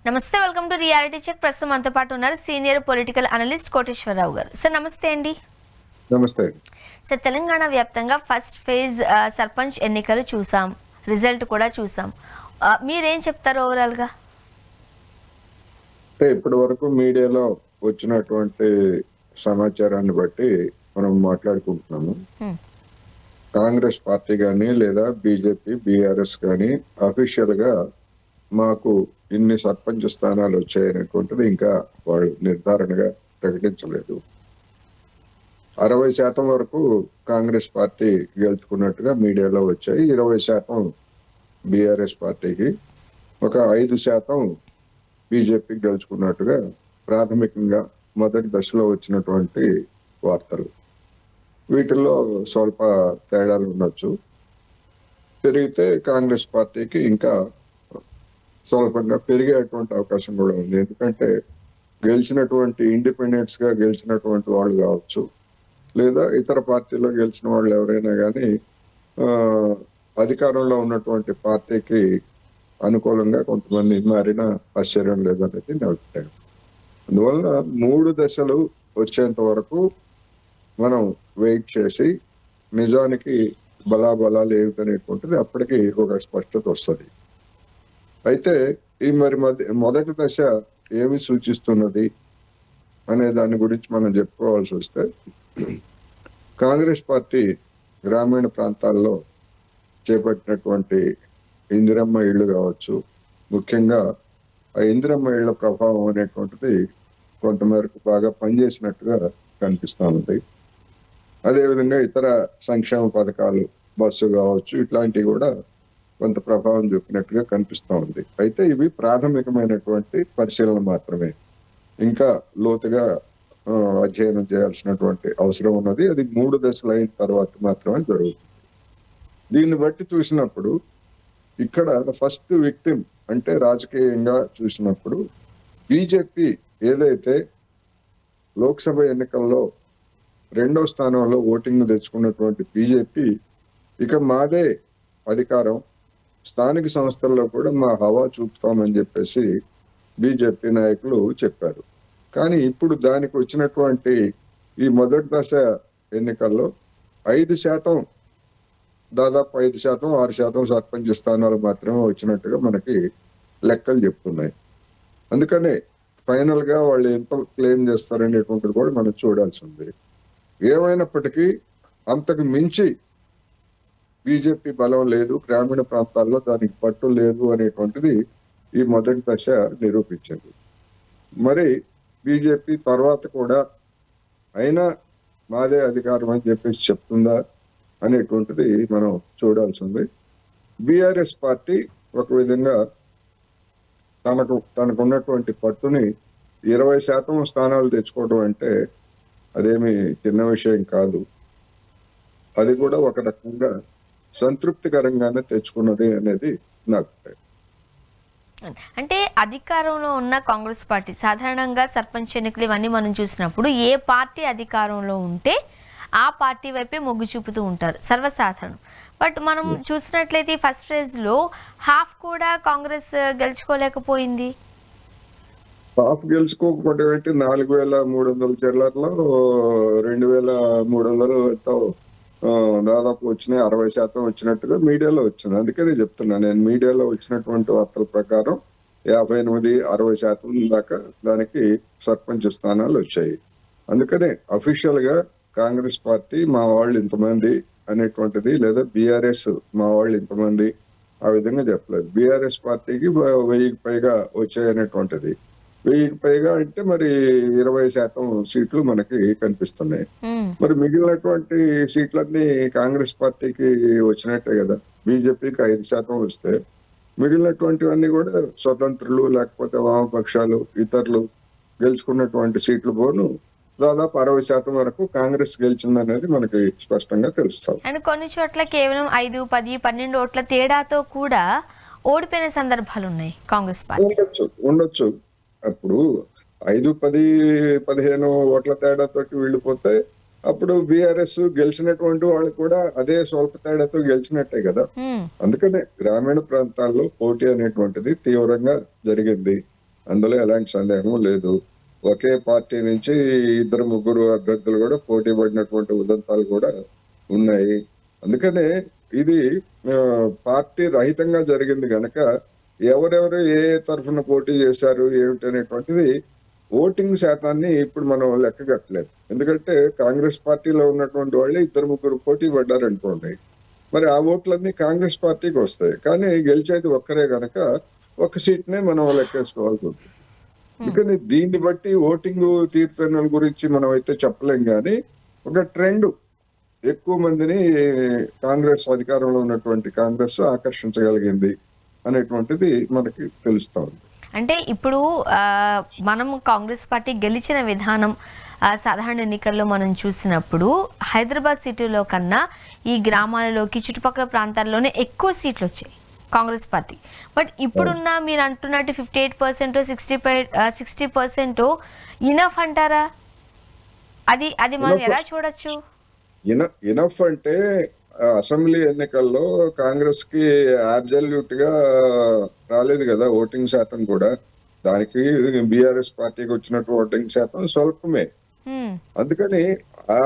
నమస్తే, welcome to reality check. ప్రస్తుతం మనతో పాటు ఉన్నారు సీనియర్ పొలిటికల్ అనలిస్ట్ కోటేశ్వరరావు గారు. సార్ నమస్తే అండి. నమస్తే. సార్, తెలంగాణ వ్యాప్తంగా ఫస్ట్ ఫేజ్ సర్పంచ్ ఎన్నికలు చూసాం, రిజల్ట్ కూడా చూసాం. మీరేం చెప్తారు ఓవరాల్గా? అంటే ఇప్పటి వరకు మీడియాలో వచ్చినటువంటి సమాచారాన్ని బట్టి మనం మాట్లాడుకుంటున్నాము. కాంగ్రెస్ పార్టీ కానీ లేదా బీజేపీ బీఆర్ఎస్ కానీ అఫీషియల్ గా మాకు ఇన్ని సర్పంచ్ స్థానాలు వచ్చాయనేటువంటిది ఇంకా వాళ్ళు నిర్ధారణగా ప్రకటించలేదు. 60% వరకు కాంగ్రెస్ పార్టీ గెలుచుకున్నట్టుగా మీడియాలో వచ్చాయి. 20% బీఆర్ఎస్ పార్టీకి, ఒక 5% బీజేపీ గెలుచుకున్నట్టుగా ప్రాథమికంగా మొదటి దశలో వచ్చినటువంటి వార్తలు. వీటిల్లో స్వల్ప తేడాలు ఉండొచ్చు. పెరిగితే కాంగ్రెస్ పార్టీకి ఇంకా స్వల్పంగా పెరిగేటువంటి అవకాశం కూడా ఉంది. ఎందుకంటే గెలిచినటువంటి ఇండిపెండెంట్స్ గా గెలిచినటువంటి వాళ్ళు కావచ్చు, లేదా ఇతర పార్టీలో గెలిచిన వాళ్ళు ఎవరైనా కానీ అధికారంలో ఉన్నటువంటి పార్టీకి అనుకూలంగా కొంతమంది మారిన ఆశ్చర్యం లేదనేది నా అభిప్రాయం. అందువల్ల 3 దశలు వచ్చేంత వరకు మనం వెయిట్ చేసి నిజానికి బలాబలాలు ఏమిటనేటువంటిది అప్పటికి ఒక స్పష్టత వస్తుంది. అయితే ఈ మరి మొదటి దశ ఏమి సూచిస్తున్నది అనే దాని గురించి మనం చెప్పుకోవాల్సి వస్తే, కాంగ్రెస్ పార్టీ గ్రామీణ ప్రాంతాల్లో చేపట్టినటువంటి ఇందిరమ్మ ఇళ్ళు కావచ్చు, ముఖ్యంగా ఆ ఇందిరమ్మ ఇళ్ల ప్రభావం అనేటువంటిది కొంతమేరకు బాగా పనిచేసినట్టుగా కనిపిస్తూ ఉంది. అదేవిధంగా ఇతర సంక్షేమ పథకాలు, బస్సు కావచ్చు, ఇట్లాంటివి కూడా కొంత ప్రభావం చూపినట్టుగా కనిపిస్తూ ఉంది. అయితే ఇవి ప్రాథమికమైనటువంటి పరిశీలన మాత్రమే. ఇంకా లోతుగా అధ్యయనం చేయాల్సినటువంటి అవసరం ఉన్నది. అది 3 దశలు అయిన తర్వాత మాత్రమే జరుగుతుంది. దీన్ని బట్టి చూసినప్పుడు ఇక్కడ ఫస్ట్ విక్టిమ్ అంటే రాజకీయంగా చూసినప్పుడు బీజేపీ ఏదైతే లోక్సభ ఎన్నికల్లో 2వ స్థానంలో ఓటింగ్ తెచ్చుకున్నటువంటి బీజేపీ, ఇక మాదే అధికారం, స్థానిక సంస్థల్లో కూడా మా హవా చూపుతామని చెప్పేసి బీజేపీ నాయకులు చెప్పారు. కానీ ఇప్పుడు దానికి వచ్చినటువంటి ఈ మొదటి దశ ఎన్నికల్లో 5%, దాదాపు 5%, 6% సర్పంచ్ స్థానాలు మాత్రమే వచ్చినట్టుగా మనకి లెక్కలు చెప్తున్నాయి. అందుకనే ఫైనల్ గా వాళ్ళు ఎంత క్లెయిమ్ చేస్తారనేటువంటిది కూడా మనం చూడాల్సి ఉంది. ఏమైనప్పటికీ అంతకు మించి బీజేపీ బలం లేదు, గ్రామీణ ప్రాంతాల్లో దానికి పట్టు లేదు అనేటువంటిది ఈ మొదటి దశ నిరూపించింది. మరి బీజేపీ తర్వాత కూడా అయినా మాదే అధికారం అని చెప్పేసి చెప్తుందా అనేటువంటిది మనం చూడాల్సి ఉంది. బీఆర్ఎస్ పార్టీ ఒక విధంగా తనకున్నటువంటి పట్టుని 20% స్థానాలు తెచ్చుకోవడం అంటే అదేమి చిన్న విషయం కాదు. అది కూడా ఒక రకంగా సంతృప్తికరంగానే తెచ్చుకున్నది అనేది నాకు. అంటే అధికారంలో ఉన్న కాంగ్రెస్ పార్టీ సాధారణంగా సర్పంచ్ ఎన్నికలు ఇవన్నీ మనం చూసినప్పుడు ఏ పార్టీ అధికారంలో ఉంటే ఆ పార్టీ వైపే మొగ్గు చూపుతూ ఉంటారు సర్వసాధారణం. బట్ మనం చూసినట్లయితే ఫస్ట్ ఫేజ్లో హాఫ్ కూడా కాంగ్రెస్ గెలుచుకోలేకపోయింది. హాఫ్ గెలుచుకోకపోతే 4,300 చెర్లలో 2,300 దాదాపు వచ్చినాయి. 60% వచ్చినట్టుగా మీడియాలో వచ్చింది. అందుకే నేను చెప్తున్నా, నేను మీడియాలో వచ్చినటువంటి వార్తల ప్రకారం 58-60% దాకా దానికి సర్పంచ్ స్థానాలు వచ్చాయి. అందుకనే అఫీషియల్ గా కాంగ్రెస్ పార్టీ మా వాళ్ళు ఇంతమంది అనేటువంటిది, లేదా బీఆర్ఎస్ మా వాళ్ళు ఇంతమంది ఆ విధంగా చెప్పలేదు. బీఆర్ఎస్ పార్టీకి 1000కి పైగా వచ్చాయనేటువంటిది. 1000కి పైగా అంటే మరి 20% సీట్లు మనకి కనిపిస్తున్నాయి. మరి మిగిలినటువంటి సీట్లన్నీ కాంగ్రెస్ పార్టీకి వచ్చినట్టే కదా. బీజేపీకి 5% వస్తే మిగిలినటువంటివన్నీ కూడా స్వతంత్రులు, లేకపోతే వామపక్షాలు, ఇతరులు గెలుచుకున్నటువంటి సీట్లు పోను దాదాపు 60% వరకు కాంగ్రెస్ గెలిచిందనేది మనకి స్పష్టంగా తెలుస్తుంది. అండ్ కొన్ని చోట్ల కేవలం 5, 10, 12 ఓట్ల తేడాతో కూడా ఓడిపోయిన సందర్భాలు ఉన్నాయి కాంగ్రెస్ పార్టీ. ఉండొచ్చు. అప్పుడు 5, 10, 15 ఓట్ల తేడాతోటి వెళ్ళిపోతే అప్పుడు బీఆర్ఎస్ గెలిచినటువంటి వాళ్ళు కూడా అదే స్వల్ప తేడాతో గెలిచినట్టే కదా. అందుకనే గ్రామీణ ప్రాంతాల్లో పోటీ అనేటువంటిది తీవ్రంగా జరిగింది. అందులో ఎలాంటి సందేహం లేదు. ఒకే పార్టీ నుంచి ఇద్దరు ముగ్గురు అభ్యర్థులు కూడా పోటీ పడినటువంటి ఉదంతాలు కూడా ఉన్నాయి. అందుకనే ఇది పార్టీ రహితంగా జరిగింది గనక ఎవరెవరు ఏ ఏ తరఫున పోటీ చేశారు ఏమిటి అనేటువంటిది ఓటింగ్ శాతాన్ని ఇప్పుడు మనం లెక్క కట్టలేదు. ఎందుకంటే కాంగ్రెస్ పార్టీలో ఉన్నటువంటి వాళ్ళే ఇద్దరు ముగ్గురు పోటీ పడ్డారు అనుకోండి, మరి ఆ ఓట్లన్నీ కాంగ్రెస్ పార్టీకి వస్తాయి. కానీ గెలిచేది ఒక్కరే గనక ఒక సీట్నే మనం లెక్కేసుకోవాల్సి వస్తుంది. అందుకని దీన్ని బట్టి ఓటింగ్ తీర్థనల గురించి మనం అయితే చెప్పలేం, కానీ ఒక ట్రెండ్ ఎక్కువ మందిని కాంగ్రెస్ అధికారంలో ఉన్నటువంటి కాంగ్రెస్ ఆకర్షించగలిగింది అనేటువంటిది మనకి తెలుస్తా ఉంది. అంటే ఇప్పుడు మనం కాంగ్రెస్ పార్టీ గెలిచిన విధానం సాధారణ ఎన్నికల్లో మనం చూసినప్పుడు హైదరాబాద్ సిటీలో కన్నా ఈ గ్రామాలలోకి చుట్టుపక్కల ప్రాంతాల్లోనే ఎక్కువ సీట్లు వచ్చాయి కాంగ్రెస్ పార్టీ. బట్ ఇప్పుడున్న మీరు అంటున్నట్టు 58% 60% ఇనఫ్ అంటారా? అది అది మనం ఎలా చూడొచ్చు? ఇనఫ్ అంటే అసెంబ్లీ ఎన్నికల్లో కాంగ్రెస్ కి అబ్సల్యూట్ గా రాలేదు కదా ఓటింగ్ శాతం కూడా. దానికి బీఆర్ఎస్ పార్టీకి వచ్చినట్టు ఓటింగ్ శాతం స్వల్పమే. అందుకని ఆ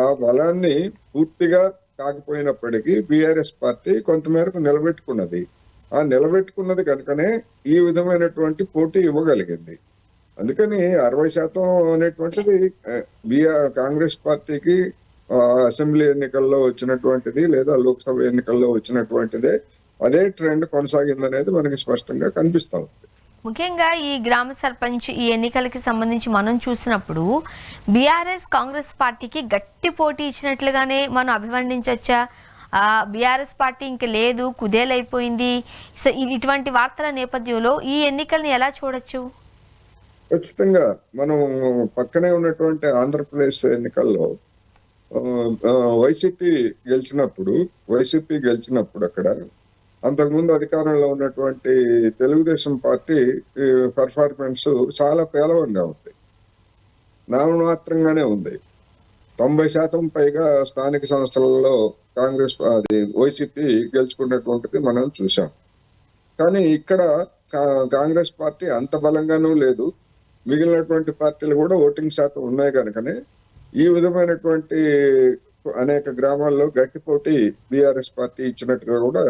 ఆ బలాన్ని పూర్తిగా కాకపోయినప్పటికీ బీఆర్ఎస్ పార్టీ కొంతమేరకు నిలబెట్టుకున్నది. ఆ నిలబెట్టుకున్నది కనుకనే ఈ విధమైనటువంటి పోటీ ఇవ్వగలిగింది. అందుకని 60% అనేటువంటిది కాంగ్రెస్ పార్టీకి అసెంబ్లీ ఎన్నికల్లో వచ్చినటువంటిది లేదా లోక్సభ ఎన్నికల్లో వచ్చినటువంటిదే అదే ట్రెండ్ కొనసాగిందనేది మనకి స్పష్టంగా కనిపిస్తా ఉంది. ముఖ్యంగా ఈ గ్రామ సర్పంచ్ ఈ ఎన్నికలకి సంబంధించి మనం చూసినప్పుడు బీఆర్ఎస్ కాంగ్రెస్ పార్టీకి గట్టి పోటీ ఇచ్చినట్లుగానే మనం అభివర్ణించవచ్చా? బీఆర్ఎస్ పార్టీ ఇంక లేదు, కుదేలైపోయింది. సో ఇటువంటి వార్తల నేపథ్యంలో ఈ ఎన్నికల్ని ఎలా చూడొచ్చు? ఖచ్చితంగా మనం పక్కనే ఉన్నటువంటి ఆంధ్రప్రదేశ్ ఎన్నికల్లో వైసీపీ గెలిచినప్పుడు అక్కడ అంతకుముందు అధికారంలో ఉన్నటువంటి తెలుగుదేశం పార్టీ పర్ఫార్మెన్స్ చాలా పేలవంగా ఉంది, నామమాత్రంగానే ఉంది. 90% పైగా స్థానిక సంస్థలలో వైసీపీ గెలుచుకున్నటువంటిది మనం చూసాం. కానీ ఇక్కడ కాంగ్రెస్ పార్టీ అంత బలంగానూ లేదు. మిగిలినటువంటి పార్టీలు కూడా ఓటింగ్ శాతం ఉన్నాయి కనుకనే ఈ విధమైనటువంటి అనేక గ్రామాల్లో గట్టి పోటీ బీఆర్ఎస్ పార్టీ ఇచ్చినట్టుగా కూడా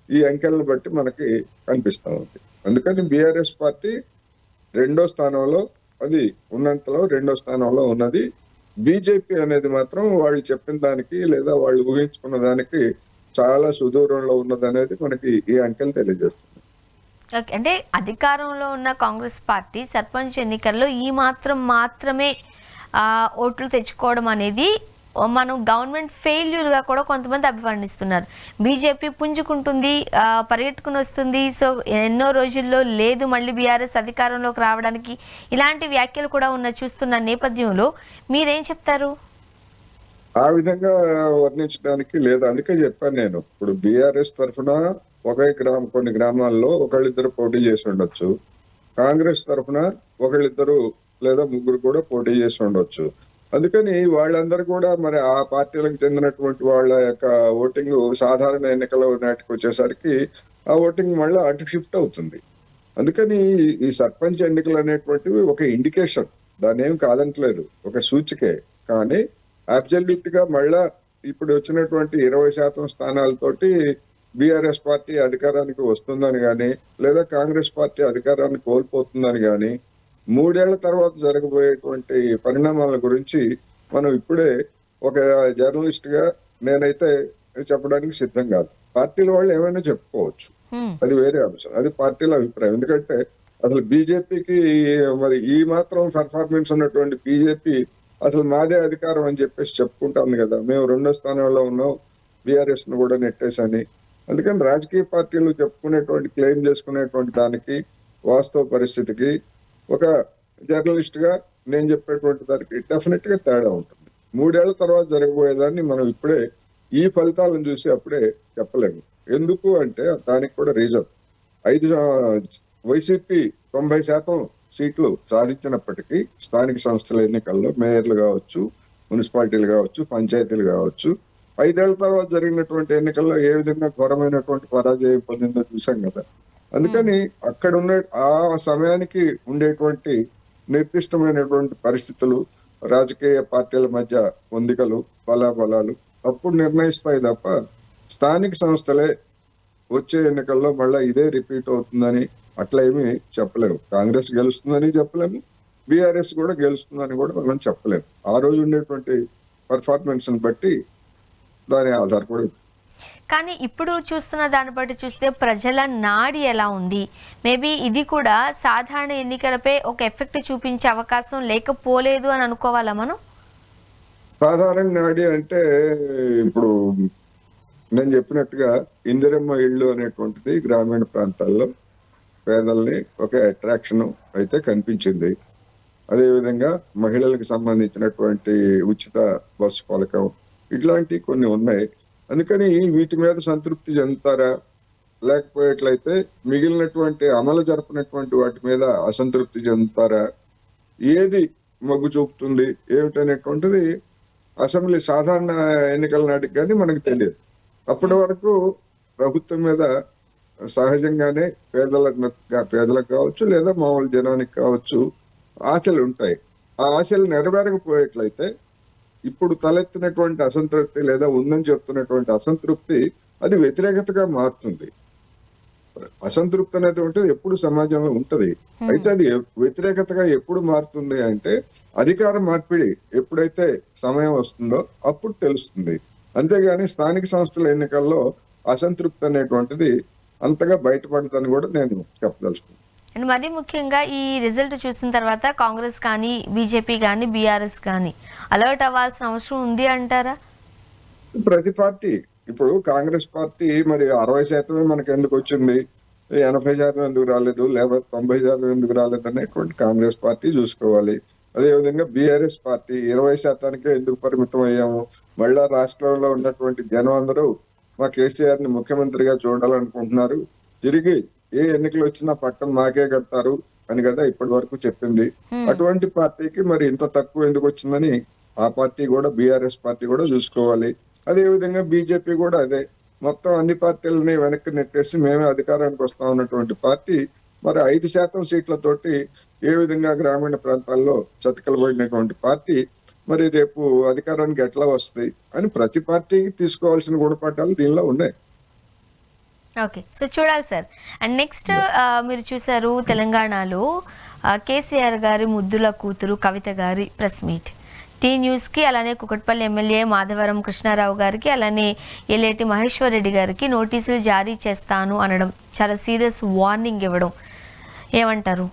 ఈ అంకెలను బట్టి మనకి కనిపిస్తా ఉంది. అందుకని బీఆర్ఎస్ పార్టీ రెండో స్థానంలో ఉన్నది. బీజేపీ అనేది మాత్రం వాళ్ళు చెప్పిన దానికి లేదా వాళ్ళు ఊహించుకున్న దానికి చాలా సుదూరంలో ఉన్నది అనేది మనకి ఈ అంకెలు తెలియజేస్తుంది. అంటే అధికారంలో ఉన్న కాంగ్రెస్ పార్టీ సర్పంచ్ ఎన్నికల్లో ఈ మాత్రమే ఓట్లు తెచ్చుకోవడం అనేది మనం గవర్నమెంట్ ఫెయిల్యూర్గా కూడా కొంతమంది అభివర్ణిస్తున్నారు. బీజేపీ పుంజుకుంటుంది, పరిగెట్టుకుని వస్తుంది, సో ఎన్నో రోజుల్లో లేదు మళ్ళీ బీఆర్ఎస్ అధికారంలోకి రావడానికి, ఇలాంటి వ్యాఖ్యలు కూడా చూస్తున్న నేపథ్యంలో మీరేం చెప్తారు? ఆ విధంగా వర్ణించడానికి లేదు. అందుకే చెప్పాను నేను, ఇప్పుడు బీఆర్ఎస్ తరఫున కొన్ని గ్రామాల్లో ఒకళ్ళిద్దరు పోటీ చేసి ఉండొచ్చు, కాంగ్రెస్ తరఫున ఒకళ్ళిద్దరు లేదా ముగ్గురు కూడా పోటీ చేసి ఉండొచ్చు. అందుకని వాళ్ళందరూ కూడా మరి ఆ పార్టీలకు చెందినటువంటి వాళ్ళ యొక్క ఓటింగ్ సాధారణ ఎన్నికల నాటికి వచ్చేసరికి ఆ ఓటింగ్ మళ్ళీ అటు షిఫ్ట్ అవుతుంది. అందుకని ఈ సర్పంచ్ ఎన్నికలు అనేటువంటివి ఒక ఇండికేషన్, దాన్ని ఏం కాదంటలేదు, ఒక సూచికే. కానీ అబ్సల్యూట్ గా మళ్ళా ఇప్పుడు వచ్చినటువంటి 20% స్థానాలతోటి బీఆర్ఎస్ పార్టీ అధికారానికి వస్తుందని కానీ లేదా కాంగ్రెస్ పార్టీ అధికారాన్ని కోల్పోతుందని కానీ 3 ఏళ్ల తర్వాత జరగబోయేటువంటి పరిణామాల గురించి మనం ఇప్పుడే ఒక జర్నలిస్ట్ గా నేనైతే చెప్పడానికి సిద్ధం కాదు. పార్టీల వాళ్ళు ఏమైనా చెప్పుకోవచ్చు, అది వేరే అంశం, అది పార్టీల అభిప్రాయం. ఎందుకంటే అసలు బీజేపీకి మరి ఈ మాత్రం పర్ఫార్మెన్స్ ఉన్నటువంటి బీజేపీ అసలు మాదే అధికారం అని చెప్పేసి చెప్పుకుంటాం కదా, మేము 2వ స్థానంలో ఉన్నాం, బీఆర్ఎస్ ను కూడా నెట్టేసని. అందుకని రాజకీయ పార్టీలు చెప్పుకునేటువంటి క్లెయిమ్ చేసుకునేటువంటి దానికి వాస్తవ పరిస్థితికి ఒక జర్నలిస్ట్ గా నేను చెప్పేటువంటి దానికి డెఫినెట్ గా తేడా ఉంటుంది. 3 ఏళ్ల తర్వాత జరగబోయేదాన్ని మనం ఇప్పుడే ఈ ఫలితాలను చూసి అప్పుడే చెప్పలేము. ఎందుకు అంటే దానికి కూడా రీజన్, వైసీపీ 90% సీట్లు సాధించినప్పటికీ స్థానిక సంస్థల ఎన్నికల్లో మేయర్లు కావచ్చు, మున్సిపాలిటీలు కావచ్చు, పంచాయతీలు కావచ్చు, 5 ఏళ్ల తర్వాత జరిగినటువంటి ఎన్నికల్లో ఏ విధంగా ఘోరమైనటువంటి పరాజయం పొందిందో చూసాం కదా. అందుకని అక్కడ ఉన్న ఆ సమయానికి ఉండేటువంటి నిర్దిష్టమైనటువంటి పరిస్థితులు, రాజకీయ పార్టీల మధ్య పొందికలు, బలాబలాలు అప్పుడు నిర్ణయిస్తాయి తప్ప స్థానిక సంస్థలే వచ్చే ఎన్నికల్లో మళ్ళా ఇదే రిపీట్ అవుతుందని అట్లా ఏమీ చెప్పలేము. కాంగ్రెస్ గెలుస్తుందని చెప్పలేము, బీఆర్ఎస్ కూడా గెలుస్తుందని కూడా మనం చెప్పలేము. ఆ రోజు ఉండేటువంటి పర్ఫార్మెన్స్ బట్టి దాని ఆధారపడి. కానీ ఇప్పుడు చూస్తున్న దాన్ని బట్టి చూస్తే ప్రజల నాడి ఎలా ఉంది? మేబీ ఇది కూడా సాధారణ ఎన్నికలపై ఒక ఎఫెక్ట్ చూపించే అవకాశం లేకపోలేదు అని అనుకోవాలా మనం? సాధారణ నాడి అంటే ఇప్పుడు నేను చెప్పినట్టుగా ఇందిరమ్మ ఇళ్ళు అనేటువంటిది గ్రామీణ ప్రాంతాల్లో పేదల్ని ఒక అట్రాక్షన్ అయితే కనిపించింది. అదేవిధంగా మహిళలకు సంబంధించినటువంటి ఉచిత బస్సు పథకం ఇట్లాంటివి కొన్ని ఉన్నాయి. అందుకని వీటి మీద సంతృప్తి చెందుతారా, లేకపోయేట్లయితే మిగిలినటువంటి అమలు జరపనటువంటి వాటి మీద అసంతృప్తి చెందుతారా, ఏది మొగ్గు చూపుతుంది ఏమిటనేటువంటిది అసెంబ్లీ సాధారణ ఎన్నికల నాటికి కానీ మనకు తెలియదు. అప్పటి వరకు ప్రభుత్వం మీద సహజంగానే పేదలకు కావచ్చు లేదా మామూలు జనానికి కావచ్చు ఆశలు ఉంటాయి. ఆ ఆశలు నెరవేరకపోయేట్లయితే ఇప్పుడు తలెత్తినటువంటి అసంతృప్తి లేదా ఉందని చెప్తున్నటువంటి అసంతృప్తి అది వ్యతిరేకతగా మారుతుంది. అసంతృప్తి అనేటువంటిది ఎప్పుడు సమాజంలో ఉంటది. అయితే అది వ్యతిరేకతగా ఎప్పుడు మారుతుంది అంటే అధికార మార్పిడి ఎప్పుడైతే సమయం వస్తుందో అప్పుడు తెలుస్తుంది. అంతేగాని స్థానిక సంస్థల ఎన్నికల్లో అసంతృప్తి అనేటువంటిది అంతగా బయటపడదని కూడా నేను చెప్పదలుచుకున్నాను. అండ్ మరీ ముఖ్యంగా ఈ రిజల్ట్ చూసిన తర్వాత కాంగ్రెస్ కానీ, బీజేపీ కానీ, బీఆర్ఎస్ కానీ అలర్ట్ అవ్వాల్సిన అవసరం ఉంది అంటారా? ప్రతి పార్టీ ఇప్పుడు కాంగ్రెస్ పార్టీ మరి 60% మనకు ఎందుకు వచ్చింది, 80% ఎందుకు రాలేదు, లేకపోతే 90% ఎందుకు రాలేదు అనేటువంటి కాంగ్రెస్ పార్టీ చూసుకోవాలి. అదేవిధంగా బీఆర్ఎస్ పార్టీ 20%కే ఎందుకు పరిమితం అయ్యాము, మళ్ళా రాష్ట్రంలో ఉన్నటువంటి జనం అందరూ మా కేసీఆర్ ని ముఖ్యమంత్రిగా చూడాలనుకుంటున్నారు, తిరిగి ఏ ఎన్నికలు వచ్చినా పట్టం మాకే కడతారు అని కదా ఇప్పటి వరకు చెప్పింది. అటువంటి పార్టీకి మరి ఇంత తక్కువ ఎందుకు వచ్చిందని ఆ పార్టీ కూడా, బీఆర్ఎస్ పార్టీ కూడా చూసుకోవాలి. అదే విధంగా బీజేపీ కూడా అదే, మొత్తం అన్ని పార్టీలని వెనక్కి నెట్టేసి మేమే అధికారానికి వస్తా ఉన్నటువంటి పార్టీ మరి 5% సీట్లతోటి ఏ విధంగా గ్రామీణ ప్రాంతాల్లో చతికిలబడినటువంటి పార్టీ మరి రేపు అధికారానికి ఎట్లా వస్తుంది అని ప్రతి పార్టీకి తీసుకోవాల్సిన గుణపాఠాలు దీనిలో ఉన్నాయి. ఓకే, సో చూడాలి సార్. అండ్ నెక్స్ట్ మీరు చూసారు తెలంగాణలో కేసీఆర్ గారి ముద్దుల కూతురు కవిత గారి ప్రెస్ మీట్. టీ న్యూస్కి, అలానే కుకట్పల్లి ఎమ్మెల్యే మాధవరం కృష్ణారావు గారికి, అలానే ఎల్లేటి మహేశ్వర్ రెడ్డి గారికి నోటీసులు జారీ చేస్తాను అనడం, చాలా సీరియస్ వార్నింగ్ ఇవ్వడం, ఏమంటారు?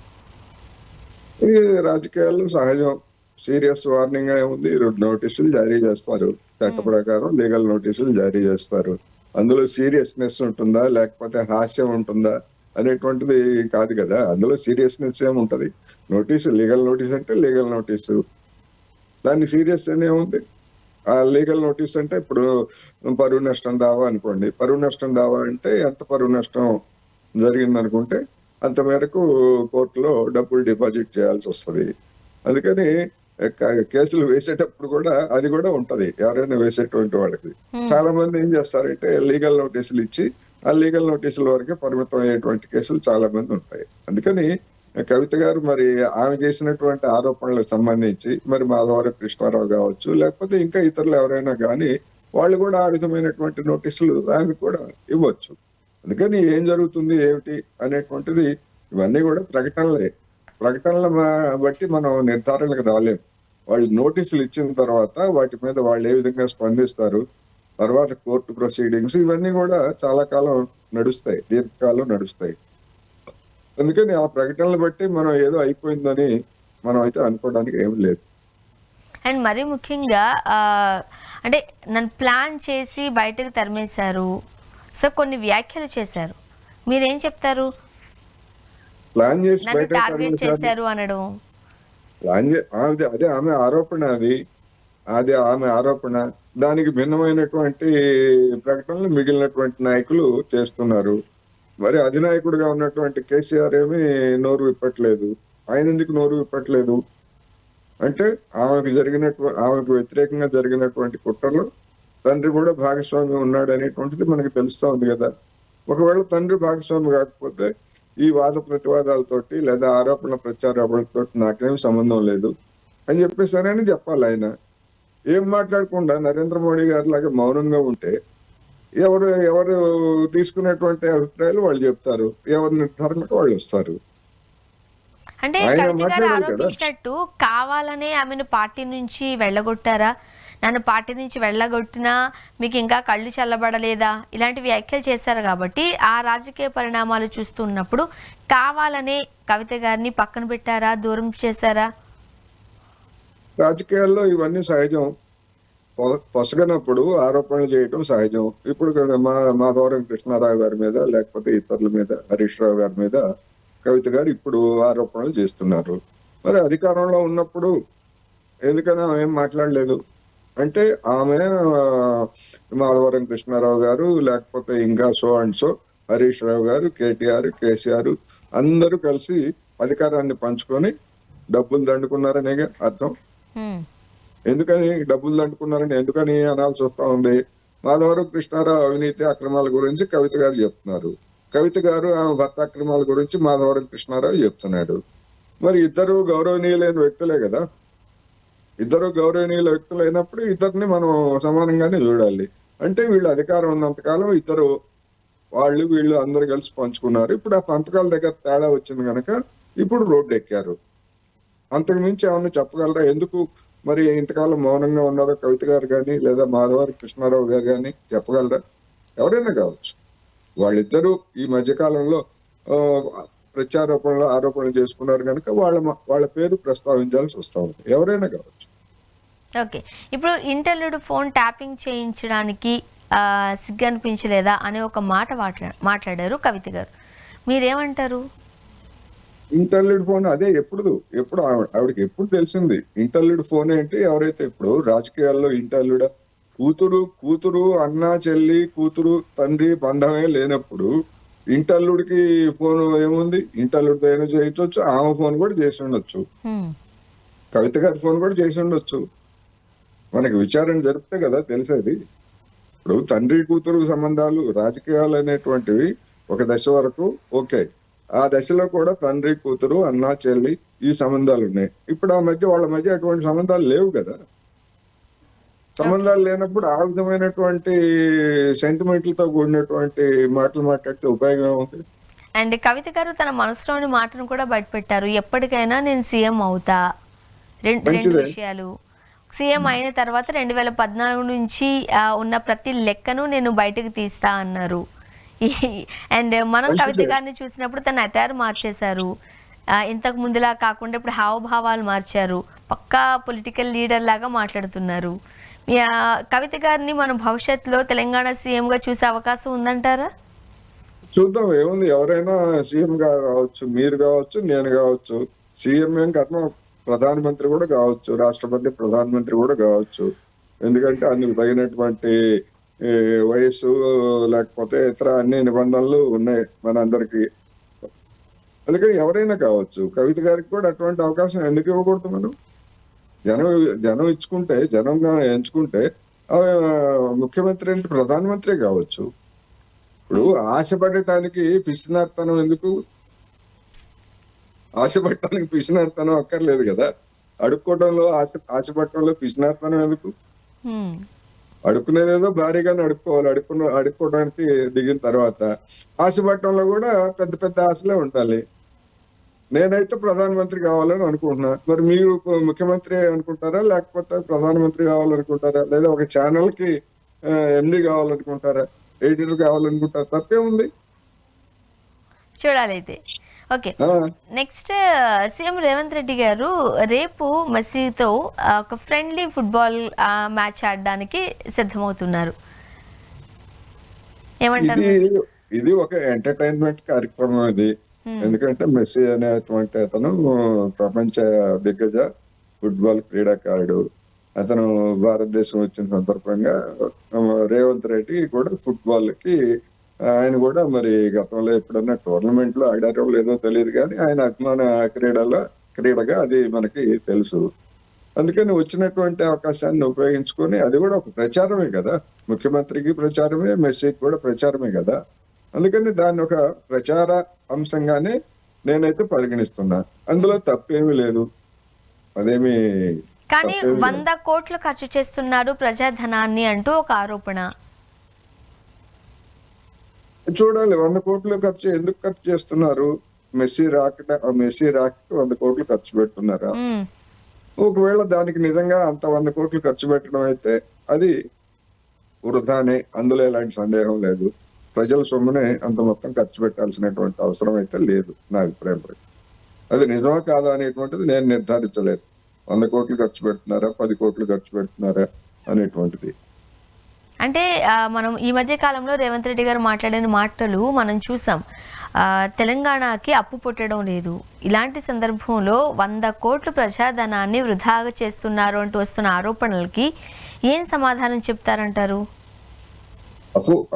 ఇది రాజకీయాల్లో సహజం. సీరియస్ వార్నింగ్ ఏముంది, నోటీసులు జారీ చేస్తారు, చట్ట ప్రకారం లీగల్ నోటీసులు జారీ చేస్తారు. అందులో సీరియస్నెస్ ఉంటుందా లేకపోతే హాస్యం ఉంటుందా అనేటువంటిది కాదు కదా. అందులో సీరియస్నెస్ ఏముంటది, నోటీసు లీగల్ నోటీస్ అంటే లీగల్ నోటీసు, దాన్ని సీరియస్ ఏముంది. ఆ లీగల్ నోటీస్ అంటే ఇప్పుడు పరువు నష్టం దావా అనుకోండి, పరువు నష్టం దావా అంటే ఎంత పరువు నష్టం జరిగిందనుకుంటే అంత మేరకు కోర్టులో డబ్బులు డిపాజిట్ చేయాల్సి వస్తుంది. అందుకని కేసులు వేసేటప్పుడు కూడా అది కూడా ఉంటది ఎవరైనా వేసేటువంటి వాళ్ళకి. చాలా మంది ఏం చేస్తారంటే లీగల్ నోటీసులు ఇచ్చి ఆ లీగల్ నోటీసుల వరకే పరిమితం అయ్యేటువంటి కేసులు చాలా మంది ఉంటాయి. అందుకని కవిత గారు మరి ఆమె చేసినటువంటి ఆరోపణలకు సంబంధించి మరి మాధవరం కృష్ణారావు కావచ్చు లేకపోతే ఇంకా ఇతరులు ఎవరైనా కానీ వాళ్ళు కూడా ఆ విధమైనటువంటి నోటీసులు ఆమె కూడా ఇవ్వచ్చు. అందుకని ఏం జరుగుతుంది ఏమిటి అనేటువంటిది ఇవన్నీ కూడా ప్రకటనల బట్టి మనం నిర్ధారణకు రాలేము. వాళ్ళు నోటీసులు ఇచ్చిన తర్వాత వాటి మీద వాళ్ళు ఏ విధంగా స్పందిస్తారు, తర్వాత కోర్టు ప్రొసీడింగ్స్ ఇవన్నీ కూడా చాలా కాలం నడుస్తాయి, దీర్ఘకాలం నడుస్తాయి. అందుకని ఆ ప్రకటనలు బట్టి మనం ఏదో అయిపోయిందని మనం అయితే అనుకోవడానికి ఏం లేదు. అండ్ మరీ ముఖ్యంగా అంటే నన్ను ప్లాన్ చేసి బయటకు తరిమేశారు, సో కొన్ని వ్యాఖ్యలు చేశారు, మీరేం చెప్తారు? ప్లాన్ చేసి నన్ను బయట టార్గెట్ చేశారు అనడం, అదే ఆమె ఆరోపణ, అది ఆమె ఆరోపణ. దానికి భిన్నమైనటువంటి ప్రకటనలు మిగిలినటువంటి నాయకులు చేస్తున్నారు. మరి అధినాయకుడిగా ఉన్నటువంటి కేసీఆర్ ఏమి నోరు విప్పట్లేదు. ఆయన ఎందుకు నోరు విప్పట్లేదు అంటే ఆమెకు వ్యతిరేకంగా జరిగినటువంటి కుట్రలో తండ్రి కూడా భాగస్వామి ఉన్నాడు అనేటువంటిది మనకు తెలుస్తా ఉంది కదా. ఒకవేళ తండ్రి భాగస్వామి కాకపోతే ఈ వాద ప్రతివాదాలతోటి లేదా ఆరోపణల ప్రత్యారోపణలతో నాకేం సంబంధం లేదు అని చెప్పేసానని చెప్పాలి ఆయన. ఏం మాట్లాడకుండా నరేంద్ర మోడీ గారి లాగా మౌనంగా ఉంటే ఎవరు ఎవరు తీసుకునేటువంటి అభిప్రాయాలు వాళ్ళు చెప్తారు, ఎవరి నిర్ధారణకు వాళ్ళు వస్తారు. అంటే ఆయన కవిత గారు మాట్లాడారు కదా. ఆరోపించినట్టు కావాలనే ఆమెను పార్టీ నుంచి వెళ్ళగొట్టారా? నన్ను పార్టీ నుంచి వెళ్ళగొట్టినా మీకు ఇంకా కళ్ళు చల్లబడలేదా? ఇలాంటి వ్యాఖ్యలు చేశారు కాబట్టి ఆ రాజకీయ పరిణామాలు చూస్తున్నప్పుడు కావాలనే కవిత గారిని పక్కన పెట్టారా, దూరం చేశారా? రాజకీయాల్లో ఇవన్నీ సహజం. పొసగనప్పుడు ఆరోపణలు చేయడం సహజం. ఇప్పుడు మాధవరం కృష్ణారావు గారి మీద లేకపోతే ఇతరుల మీద, హరీష్ రావు గారి మీద కవిత గారు ఇప్పుడు ఆరోపణలు చేస్తున్నారు. మరి అధికారంలో ఉన్నప్పుడు ఎందుకని ఆమె ఏం మాట్లాడలేదు అంటే ఆమె మాధవరం కృష్ణారావు గారు లేకపోతే ఇంకా so and so Harish Rao గారు, కేటీఆర్, కేసీఆర్ అందరూ కలిసి అధికారాన్ని పంచుకొని డబ్బులు దండుకున్నారనే అర్థం. ఎందుకని డబ్బులు దండుకున్నారని ఎందుకని అనాల్సి వస్తా ఉంది? మాధవరం కృష్ణారావు అవినీతి అక్రమాల గురించి కవిత గారు చెప్తున్నారు, కవిత గారు ఆమె భర్త అక్రమాల గురించి మాధవరం కృష్ణారావు చెప్తున్నాడు. మరి ఇద్దరు గౌరవనీయులైన వ్యక్తులే కదా. ఇద్దరు గౌరవనీయుల వ్యక్తులు అయినప్పుడు ఇద్దరిని మనం సమానంగానే చూడాలి. అంటే వీళ్ళు అధికారం ఉన్నంతకాలం ఇద్దరు వాళ్ళు వీళ్ళు అందరు కలిసి పంచుకున్నారు. ఇప్పుడు ఆ పంపకాల దగ్గర తేడా వచ్చింది కనుక ఇప్పుడు రోడ్డు ఎక్కారు. అంతకు మించి ఏమన్నా చెప్పగలరా? ఎందుకు మరి ఇంతకాలం మౌనంగా ఉన్నారో కవిత గారు కానీ లేదా మాధవరం కృష్ణారావు గారు కానీ చెప్పగలరా? ఎవరైనా కావచ్చు. వాళ్ళిద్దరూ ఈ మధ్యకాలంలో ప్రత్యారోపణలు ఆరోపణలు చేసుకున్నారు కనుక వాళ్ళ పేరు ప్రస్తావించాల్సి వస్తూ ఉంది. ఎవరైనా కావచ్చు. ఓకే, ఇప్పుడు ఇంటర్వ్యూడ్ ఫోన్ ట్యాపింగ్ చేయించడానికి సిగ్గు అనిపించలేదా అనే ఒక మాట మాట్లాడారు కవిత గారు. మీరేమంటారు? ఇంటర్లీడ్ ఫోన్ అదే ఎప్పుడు ఆవిడకి ఎప్పుడు తెలిసింది ఇంటర్లీడ్ ఫోన్ ఏంటి? ఎవరైతే ఇప్పుడు రాజకీయాల్లో ఇంటర్లీడ్ కూతురు అన్న చెల్లి కూతురు తండ్రి బంధమే లేనప్పుడు ఇంటర్లుడికి ఫోన్ ఏముంది? ఇంటర్లుడితో ఏమైనా చేయొచ్చు. ఆమె ఫోన్ కూడా చేసి ఉండొచ్చు, కవిత గారి ఫోన్ కూడా చేసి ఉండొచ్చు. మనకి విచారణ జరిపితే కదా తెలిసేది. ఇప్పుడు తండ్రి కూతురు సంబంధాలు రాజకీయాలు అనేటువంటివి ఒక దశ వరకు ఓకే. ఆ దశలో కూడా తండ్రి కూతురు అన్న చెల్లి ఈ సంబంధాలు ఉన్నాయి. ఇప్పుడు వాళ్ళ మధ్య అటువంటి సంబంధాలు లేవు కదా. సంబంధాలు లేనప్పుడు ఆ విధమైనటువంటి సెంటిమెంట్లతో కూడినటువంటి మాటలు మాట్లాడితే ఉపయోగం ఏముంది? అండ్ కవిత గారు తన మనసులోని మాటను కూడా బయటపెట్టారు. ఎప్పటికైనా నేను సీఎం అవుతా. రెండు విషయాలు. సీఎం అయిన తర్వాత 2014 నుంచి ఉన్న ప్రతి లెక్కను నేను బయటకు తీస్తా అన్నారు. అండ్ మనం కవిత గారిని చూసినప్పుడు తన అటార్ మార్చేశారు. ఇంతకు ముందులా కాకుండా ఇప్పుడు హావభావాలు మార్చారు. పక్కా పొలిటికల్ లీడర్ లాగా మాట్లాడుతున్నారు. కవిత గారిని మనం భవిష్యత్తులో తెలంగాణ సీఎం గా చూసే అవకాశం ఉందంటారా? చూద్దాం, ఏముంది. ఎవరైనా సీఎం గా కావచ్చు, మీరు కావచ్చు, నేను కావచ్చు. సీఎం ఏం కర్మ ప్రధానమంత్రి కూడా కావచ్చు, రాష్ట్రపతి ప్రధానమంత్రి కూడా కావచ్చు. ఎందుకంటే అందుకు తగినటువంటి వయస్సు లేకపోతే ఇతర అన్ని నిబంధనలు ఉన్నాయి మనందరికి. అందుకని ఎవరైనా కావచ్చు. కవిత గారికి కూడా అటువంటి అవకాశం ఎందుకు ఇవ్వకూడదు? మనం జనం ఇచ్చుకుంటే, జనంగా ఎంచుకుంటే ముఖ్యమంత్రి అంటే ప్రధానమంత్రి కావచ్చు. ఇప్పుడు ఆశపడటానికి పిసినార్తనం ఎందుకు? ఆశపడటానికి పిసినార్తనం అక్కర్లేదు కదా. అడుక్కోవడంలో ఆశపడటంలో పిసినార్తనం ఎందుకు? అడుక్కునేదేదో భారీగానే అడుక్కోవాలి. అడుక్కోవడానికి దిగిన తర్వాత ఆశపడటంలో కూడా పెద్ద పెద్ద ఆశలే ఉండాలి. నేనైతే ప్రధానమంత్రి కావాలని అనుకుంటున్నా. మరి మీరు ముఖ్యమంత్రి అనుకుంటారా, లేకపోతే ప్రధానమంత్రి కావాలనుకుంటారా, లేదా ఒక ఛానల్ కి ఎండి కావాలనుకుంటారా, ఎడిటర్ కావాలనుకుంటారా? తప్పేముంది? చూడాలి అయితే. Okay, next CM Revanth Reddy గారు రేపు మెస్సీతో ఒక ఫ్రెండ్లీ ఫుట్బాల్ మ్యాచ్ ఆడడానికి సిద్ధమవుతున్నారు. ఏమంటారు? ఇది ఒక ఎంటర్టైన్మెంట్ కార్యక్రమం ఇది. ఎందుకంటే మెస్సీ అనేటువంటి అతను ప్రపంచ దిగ్గజ ఫుట్బాల్ క్రీడాకారుడు. అతను భారతదేశం వచ్చిన సందర్భంగా రేవంత్ రెడ్డి కూడా ఫుట్బాల్ కి ఆయన కూడా మరి గతంలో ఎప్పుడన్నా టోర్నమెంట్ లో ఆడారో లేదో తెలియదు, కానీ ఆయన అభిమాన క్రీడగా అది మనకి తెలుసు. అందుకని వచ్చినటువంటి అవకాశాన్ని ఉపయోగించుకొని, అది కూడా ఒక ప్రచారమే కదా, ముఖ్యమంత్రికి ప్రచారమే, మెస్సీకి కూడా ప్రచారమే కదా. అందుకని దాన్ని ఒక ప్రచార అంశంగానే నేనైతే పరిగణిస్తున్నా. అందులో తప్పేమీ లేదు, అదేమి కానీ తప్పేమీ లేదు. 100 కోట్లు ఖర్చు చేస్తున్నారు ప్రజాధనాన్ని అంటూ ఒక ఆరోపణ. చూడాలి 100 కోట్లు ఎందుకు ఖర్చు చేస్తున్నారు. మెస్సీ రాకట 100 కోట్లు ఖర్చు పెడుతున్నారా? మ్మ్. ఒకవేళ దానికి నిజంగా అంత 100 కోట్లు ఖర్చు పెట్టడం అయితే అది వృధానే, అందులో ఎలాంటి సందేహం లేదు. ప్రజల సొమ్మునే అంత మొత్తం ఖర్చు పెట్టాల్సినటువంటి అవసరం అయితే లేదు నా అభిప్రాయం ప్రకారం. అది నిజమా కాదా అనేటువంటిది నేను నిర్ధారించలేదు. 100 కోట్లు ఖర్చు పెడుతున్నారా, 10 కోట్లు ఖర్చు పెడుతున్నారా అనేటువంటిది. అంటే మనం ఈ మధ్య కాలంలో రేవంత్ రెడ్డి గారు మాట్లాడిన మాటలు మనం చూసాం. తెలంగాణకి అప్పు పుట్టడం లేదు, ఇలాంటి సందర్భంలో 100 కోట్లు ప్రజాధనాన్ని వృధాగా చేస్తున్నారు అంటూ వస్తున్న ఆరోపణలకి ఏం సమాధానం చెప్తారంటారు?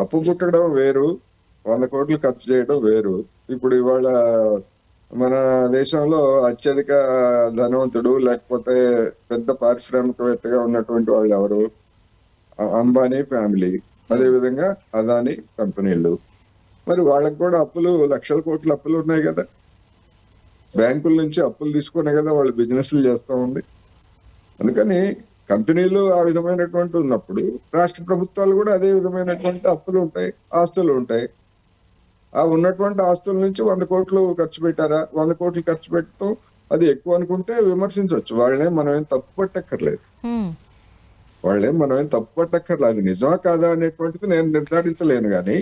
అప్పు పుట్టడం వేరు, 100 కోట్లు ఖర్చు చేయడం వేరు. ఇప్పుడు ఇవాళ మన దేశంలో అత్యధిక ధనవంతుడు లేకపోతే పెద్ద పారిశ్రామికవేత్తగా ఉన్నటువంటి వాళ్ళు ఎవరు? అంబానీ ఫ్యామిలీ, అదేవిధంగా అదానీ కంపెనీలు. మరి వాళ్ళకి కూడా లక్షల కోట్ల అప్పులు ఉన్నాయి కదా. బ్యాంకుల నుంచి అప్పులు తీసుకునే కదా వాళ్ళు బిజినెస్లు చేస్తూ ఉంది. అందుకని కంపెనీలు ఆ విధమైనటువంటి ఉన్నప్పుడు రాష్ట్ర ప్రభుత్వాలు కూడా అదే విధమైనటువంటి అప్పులు ఉంటాయి, ఆస్తులు ఉంటాయి. ఆ ఉన్నటువంటి ఆస్తుల నుంచి 100 కోట్లు ఖర్చు పెట్టారా? 100 కోట్లు ఖర్చు పెట్టడం అది ఎక్కువ అనుకుంటే విమర్శించవచ్చు. మనం ఏం తప్పు పట్టక్కర్లేదు. అది నిజమా కాదా అనేటువంటిది నేను నిర్ధారించలేను. కానీ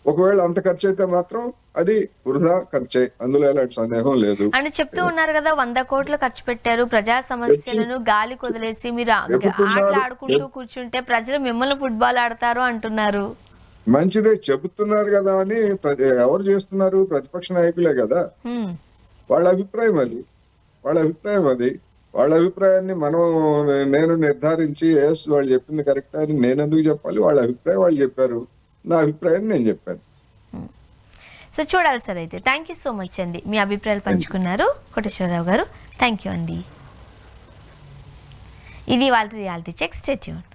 ఒకవేళ అంత ఖర్చు అయితే మాత్రం అది వృధా ఖర్చే, అందులో ఎలాంటి సందేహం లేదు అని చెప్తూ ఉన్నారు కదా. 100 కోట్లు ఖర్చు పెట్టారు, ప్రజా సమస్యలను గాలి కొదిలేసి మీరు ఆటలు ఆడుకుంటూ కూర్చుంటే ప్రజలు మిమ్మల్ని ఫుట్బాల్ ఆడతారు అంటున్నారు. మంచిదే చెబుతున్నారు కదా అని ఎవరు చేస్తున్నారు? ప్రతిపక్ష నాయకులే కదా. వాళ్ళ అభిప్రాయం అది. వాళ్ళ అభిప్రాయాన్ని నేను నిర్ధారించి వాళ్ళు చెప్పింది కరెక్ట్ అని నేను ఎందుకు చెప్పాలి? వాళ్ళ అభిప్రాయం వాళ్ళు చెప్పారు, నా అభిప్రాయం నేను చెప్పాను. సో చూడాలి సార్. అయితే థ్యాంక్ యూ సో మచ్ అండి, మీ అభిప్రాయాలు పంచుకున్నారు కోటేశ్వరరావు గారు. థ్యాంక్ యూ అండి. ఇది వాళ్ళ రియాలిటీ చెక్. Stay tune.